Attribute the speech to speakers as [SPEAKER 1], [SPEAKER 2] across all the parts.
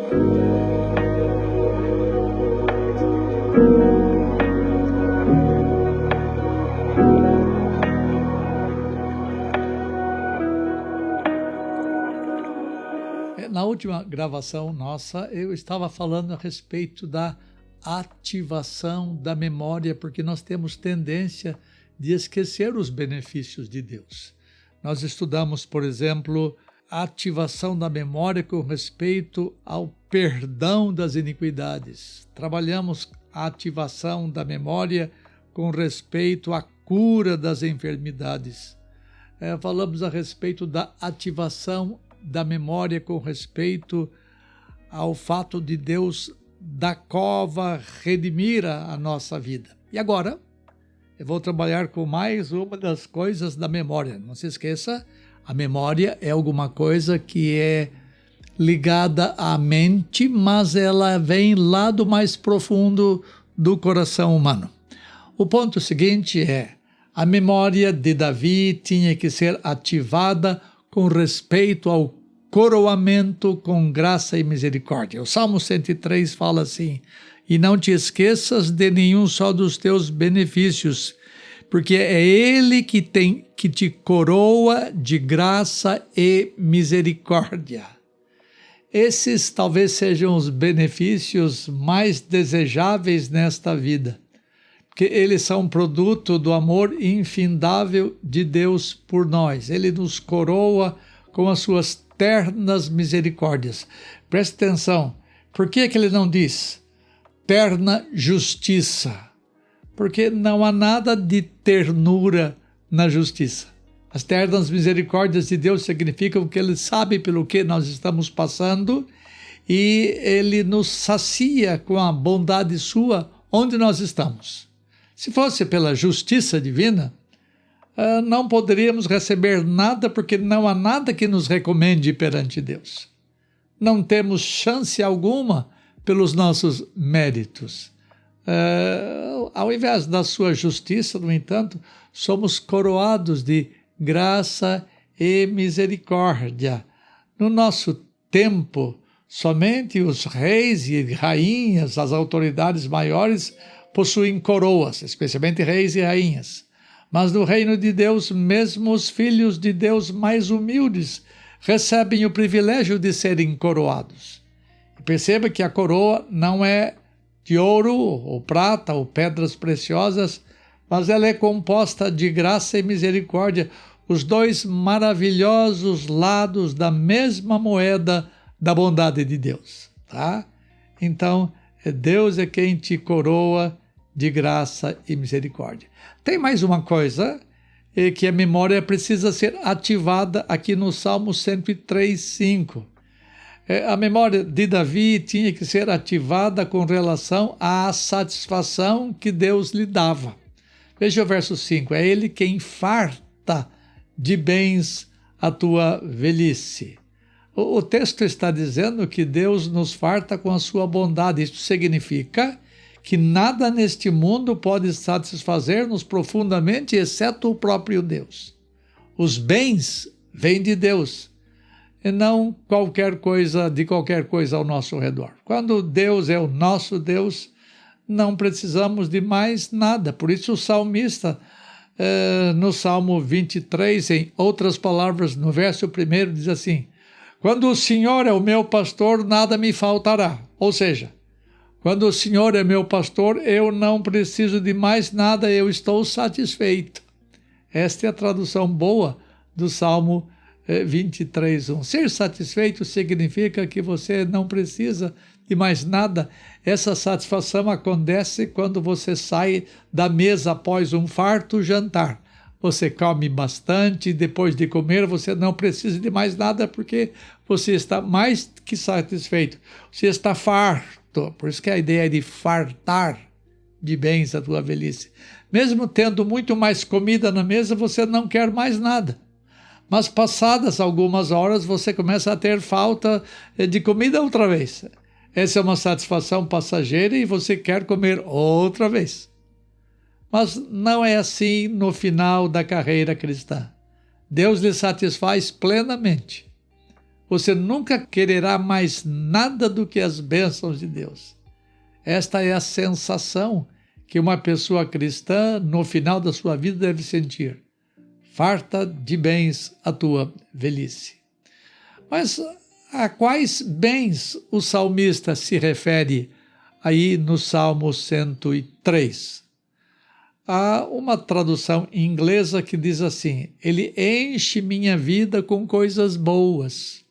[SPEAKER 1] Na última gravação nossa, eu estava falando a respeito da ativação da memória, porque nós temos tendência de esquecer os benefícios de Deus. Nós estudamos, por exemplo, a ativação da memória com respeito ao perdão das iniquidades. Trabalhamos a ativação da memória com respeito à cura das enfermidades. Falamos a respeito da ativação da memória com respeito ao fato de Deus da cova redimir a nossa vida. E agora, eu vou trabalhar com mais uma das coisas da memória. Não se esqueça, a memória é alguma coisa que é ligada à mente, mas ela vem lá do mais profundo do coração humano. O ponto seguinte é, a memória de Davi tinha que ser ativada com respeito ao coroamento com graça e misericórdia. O Salmo 103 fala assim, e não te esqueças de nenhum só dos teus benefícios, porque é Ele que te coroa de graça e misericórdia. Esses talvez sejam os benefícios mais desejáveis nesta vida, porque eles são produto do amor infindável de Deus por nós. Ele nos coroa com as suas ternas misericórdias. Preste atenção, por que ele não diz terna justiça? Porque não há nada de ternura na justiça. As ternas misericórdias de Deus significam que Ele sabe pelo que nós estamos passando e Ele nos sacia com a bondade sua onde nós estamos. Se fosse pela justiça divina, não poderíamos receber nada, porque não há nada que nos recomende perante Deus. Não temos chance alguma pelos nossos méritos. Ao invés da sua justiça, no entanto, somos coroados de graça e misericórdia. No nosso tempo, somente os reis e rainhas, as autoridades maiores, possuem coroas, especialmente reis e rainhas. Mas no reino de Deus, mesmo os filhos de Deus mais humildes recebem o privilégio de serem coroados. E perceba que a coroa não é de ouro, ou prata, ou pedras preciosas, mas ela é composta de graça e misericórdia, os dois maravilhosos lados da mesma moeda da bondade de Deus. Tá? Então, Deus é quem te coroa de graça e misericórdia. Tem mais uma coisa, que a memória precisa ser ativada aqui no Salmo 103:5. A memória de Davi tinha que ser ativada com relação à satisfação que Deus lhe dava. Veja o verso 5, é Ele quem farta de bens a tua velhice. O texto está dizendo que Deus nos farta com a sua bondade. Isso significa que nada neste mundo pode satisfazer-nos profundamente, exceto o próprio Deus. Os bens vêm de Deus, e não qualquer coisa ao nosso redor. Quando Deus é o nosso Deus, não precisamos de mais nada. Por isso o salmista, no Salmo 23, em outras palavras, no verso 1, diz assim, quando o Senhor é o meu pastor, nada me faltará. Ou seja, quando o Senhor é meu pastor, eu não preciso de mais nada, eu estou satisfeito. Esta é a tradução boa do Salmo 23:1. Ser satisfeito significa que você não precisa de mais nada. Essa satisfação acontece quando você sai da mesa após um farto jantar. Você come bastante, depois de comer você não precisa de mais nada porque você está mais que satisfeito. Você está farto. Por isso que a ideia é de fartar de bens a tua velhice. Mesmo tendo muito mais comida na mesa, você não quer mais nada. Mas passadas algumas horas, você começa a ter falta de comida outra vez. Essa é uma satisfação passageira e você quer comer outra vez. Mas não é assim no final da carreira cristã. Deus lhe satisfaz plenamente. você nunca quererá mais nada do que as bênçãos de Deus. Esta é a sensação que uma pessoa cristã, no final da sua vida, deve sentir. Farta de bens a tua velhice. Mas a quais bens o salmista se refere aí no Salmo 103? Há uma tradução inglesa que diz assim: ele enche minha vida com coisas boas.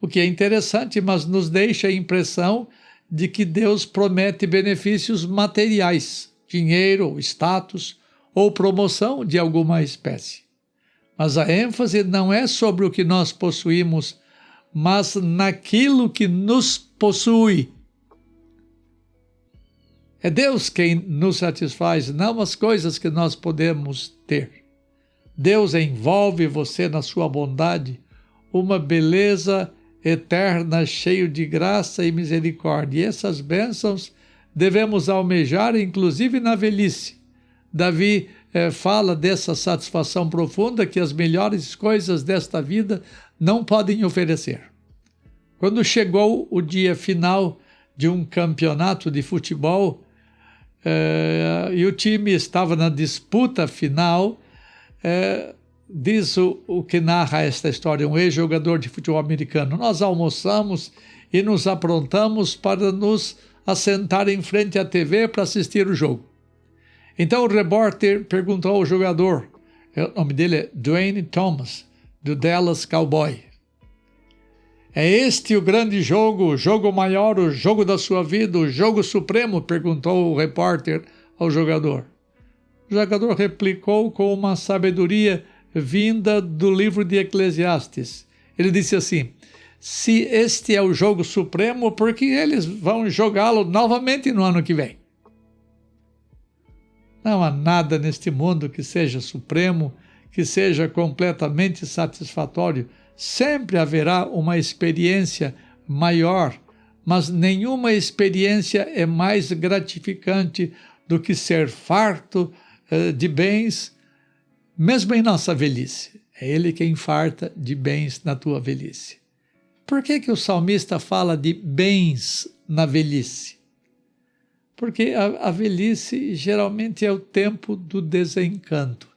[SPEAKER 1] O que é interessante, mas nos deixa a impressão de que Deus promete benefícios materiais, dinheiro, status ou promoção de alguma espécie. Mas a ênfase não é sobre o que nós possuímos, mas naquilo que nos possui. É Deus quem nos satisfaz, não as coisas que nós podemos ter. Deus envolve você na sua bondade, uma beleza eterna, cheio de graça e misericórdia. E essas bênçãos devemos almejar, inclusive na velhice. Davi fala dessa satisfação profunda que as melhores coisas desta vida não podem oferecer. Quando chegou o dia final de um campeonato de futebol e o time estava na disputa final, diz o que narra esta história, um ex-jogador de futebol americano: nós almoçamos e nos aprontamos para nos assentar em frente à TV para assistir o jogo. Então o repórter perguntou ao jogador, o nome dele é Dwayne Thomas, do Dallas Cowboy: é este o grande jogo, o jogo maior, o jogo da sua vida, o jogo supremo? Perguntou o repórter ao jogador. O jogador replicou com uma sabedoria vinda do livro de Eclesiastes. Ele disse assim: se este é o jogo supremo, por que eles vão jogá-lo novamente no ano que vem? Não há nada neste mundo que seja supremo, que seja completamente satisfatório. Sempre haverá uma experiência maior, mas nenhuma experiência é mais gratificante do que ser farto de bens, mesmo em nossa velhice. É Ele quem farta de bens na tua velhice. Por que o salmista fala de bens na velhice? Porque a velhice geralmente é o tempo do desencanto.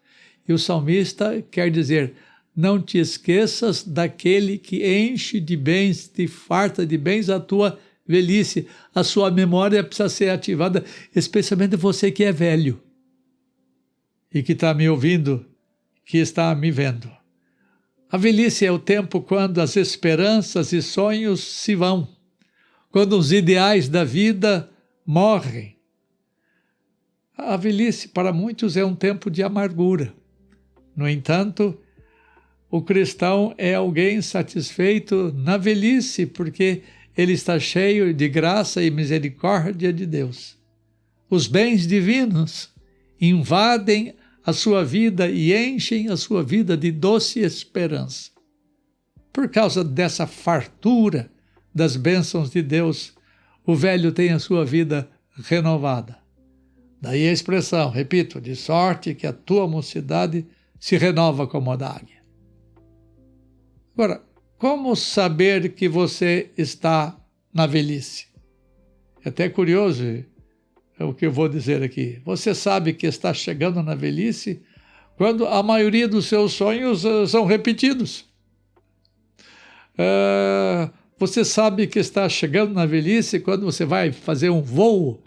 [SPEAKER 1] E o salmista quer dizer: não te esqueças daquele que enche de bens, te farta de bens a tua velhice. A sua memória precisa ser ativada, especialmente você que é velho e que está me ouvindo, que está me vendo. A velhice é o tempo quando as esperanças e sonhos se vão, quando os ideais da vida morrem. A velhice para muitos é um tempo de amargura. No entanto, o cristão é alguém satisfeito na velhice, porque ele está cheio de graça e misericórdia de Deus. Os bens divinos invadem a sua vida e enchem a sua vida de doce esperança. Por causa dessa fartura das bênçãos de Deus, o velho tem a sua vida renovada. Daí a expressão, repito, de sorte que a tua mocidade se renova como a da águia. Agora, como saber que você está na velhice? É até curioso o que eu vou dizer aqui. Você sabe que está chegando na velhice quando a maioria dos seus sonhos são repetidos. Você sabe que está chegando na velhice quando você vai fazer um voo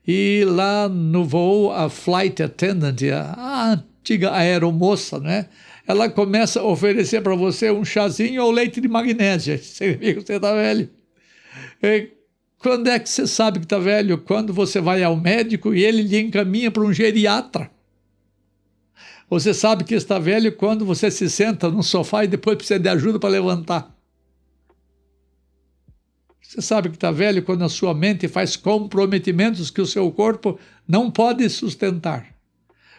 [SPEAKER 1] e lá no voo a flight attendant, a antiga aeromoça, né? Ela começa a oferecer para você um chazinho ou leite de magnésio. Você vê que você está velho. Quando é que você sabe que está velho? Quando você vai ao médico e ele lhe encaminha para um geriatra. Você sabe que está velho quando você se senta no sofá e depois precisa de ajuda para levantar. Você sabe que está velho quando a sua mente faz comprometimentos que o seu corpo não pode sustentar.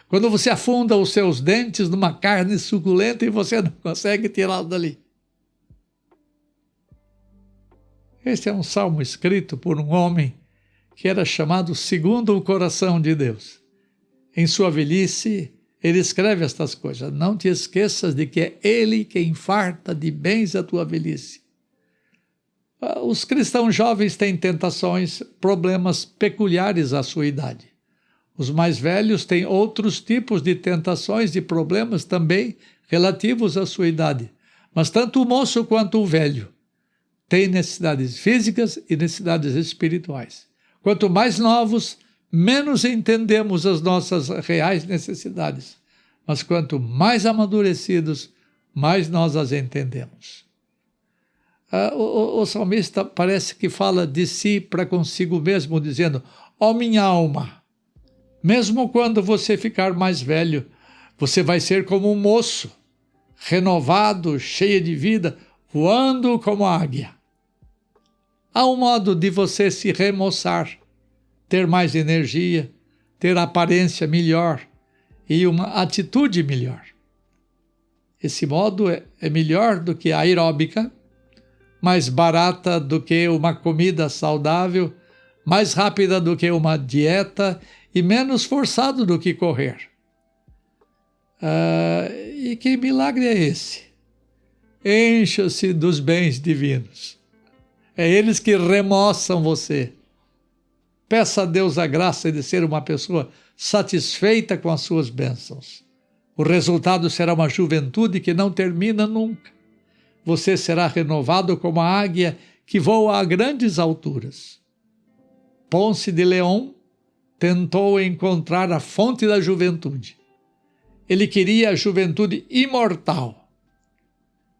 [SPEAKER 1] Quando você afunda os seus dentes numa carne suculenta e você não consegue tirá-lo dali. Este é um salmo escrito por um homem que era chamado segundo o coração de Deus. Em sua velhice, ele escreve estas coisas. Não te esqueças de que é Ele quem farta de bens a tua velhice. Os cristãos jovens têm tentações, problemas peculiares à sua idade. Os mais velhos têm outros tipos de tentações e problemas também relativos à sua idade. Mas tanto o moço quanto o velho têm necessidades físicas e necessidades espirituais. Quanto mais novos, menos entendemos as nossas reais necessidades. Mas quanto mais amadurecidos, mais nós as entendemos. O salmista parece que fala de si para consigo mesmo, dizendo: ó minha alma, mesmo quando você ficar mais velho, você vai ser como um moço, renovado, cheio de vida, voando como a águia. Há um modo de você se remoçar, ter mais energia, ter aparência melhor e uma atitude melhor. Esse modo é melhor do que a aeróbica, mais barata do que uma comida saudável, mais rápida do que uma dieta e menos forçado do que correr. E que milagre é esse? Encha-se dos bens divinos. É eles que remoçam você. Peça a Deus a graça de ser uma pessoa satisfeita com as suas bênçãos. O resultado será uma juventude que não termina nunca. Você será renovado como a águia que voa a grandes alturas. Ponce de León tentou encontrar a fonte da juventude. Ele queria a juventude imortal.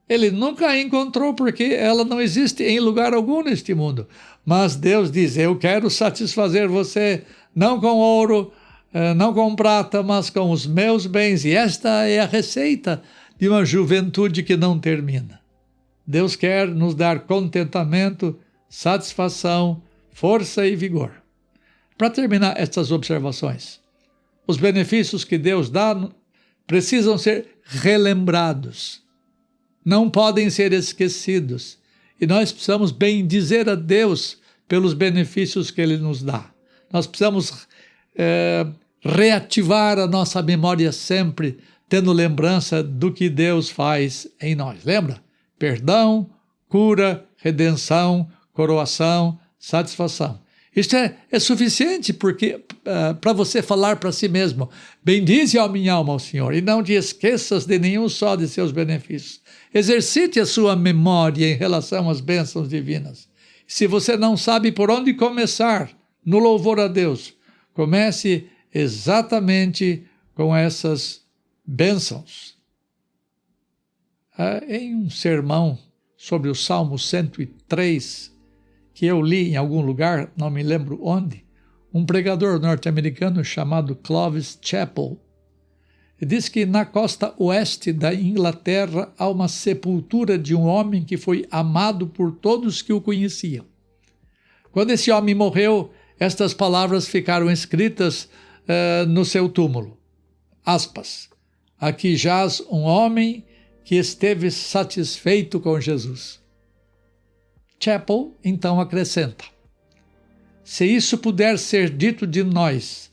[SPEAKER 1] Ele nunca a encontrou porque ela não existe em lugar algum neste mundo. Mas Deus diz: eu quero satisfazer você não com ouro, não com prata, mas com os meus bens. E esta é a receita de uma juventude que não termina. Deus quer nos dar contentamento, satisfação, força e vigor. Para terminar estas observações, os benefícios que Deus dá precisam ser relembrados. Não podem ser esquecidos. E nós precisamos bendizer a Deus pelos benefícios que Ele nos dá. Nós precisamos reativar a nossa memória sempre, tendo lembrança do que Deus faz em nós. Lembra? Perdão, cura, redenção, coroação, satisfação. Isto é suficiente para você falar para si mesmo: bendize a minha alma ao Senhor, e não te esqueças de nenhum só de seus benefícios. Exercite a sua memória em relação às bênçãos divinas. Se você não sabe por onde começar no louvor a Deus, comece exatamente com essas bênçãos. Em um sermão sobre o Salmo 103, que eu li em algum lugar, não me lembro onde, um pregador norte-americano chamado Clovis Chappell diz que na costa oeste da Inglaterra há uma sepultura de um homem que foi amado por todos que o conheciam. Quando esse homem morreu, estas palavras ficaram escritas no seu túmulo. Aspas. Aqui jaz um homem que esteve satisfeito com Jesus. Chappell então acrescenta: se isso puder ser dito de nós,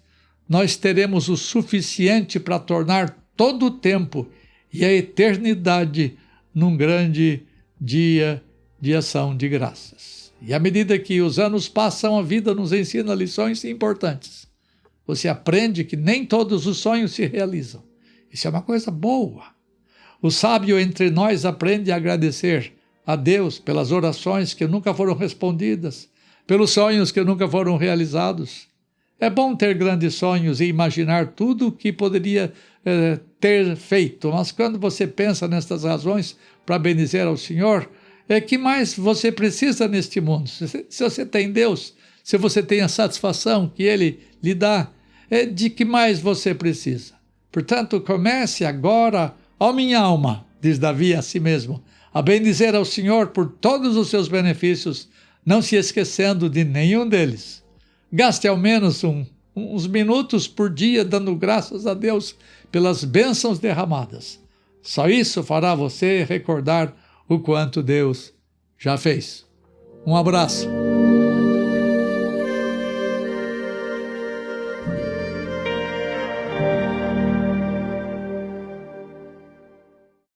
[SPEAKER 1] nós teremos o suficiente para tornar todo o tempo e a eternidade num grande dia de ação de graças. E à medida que os anos passam, a vida nos ensina lições importantes. Você aprende que nem todos os sonhos se realizam. Isso é uma coisa boa. O sábio entre nós aprende a agradecer a Deus pelas orações que nunca foram respondidas, pelos sonhos que nunca foram realizados. É bom ter grandes sonhos e imaginar tudo o que poderia ter feito, mas quando você pensa nestas razões para bendizer ao Senhor, que mais você precisa neste mundo? Se você tem Deus, se você tem a satisfação que Ele lhe dá, de que mais você precisa? Portanto, comece agora, ó minha alma, diz Davi a si mesmo, a bendizer ao Senhor por todos os seus benefícios, não se esquecendo de nenhum deles. Gaste ao menos uns minutos por dia dando graças a Deus pelas bênçãos derramadas. Só isso fará você recordar o quanto Deus já fez. Um abraço.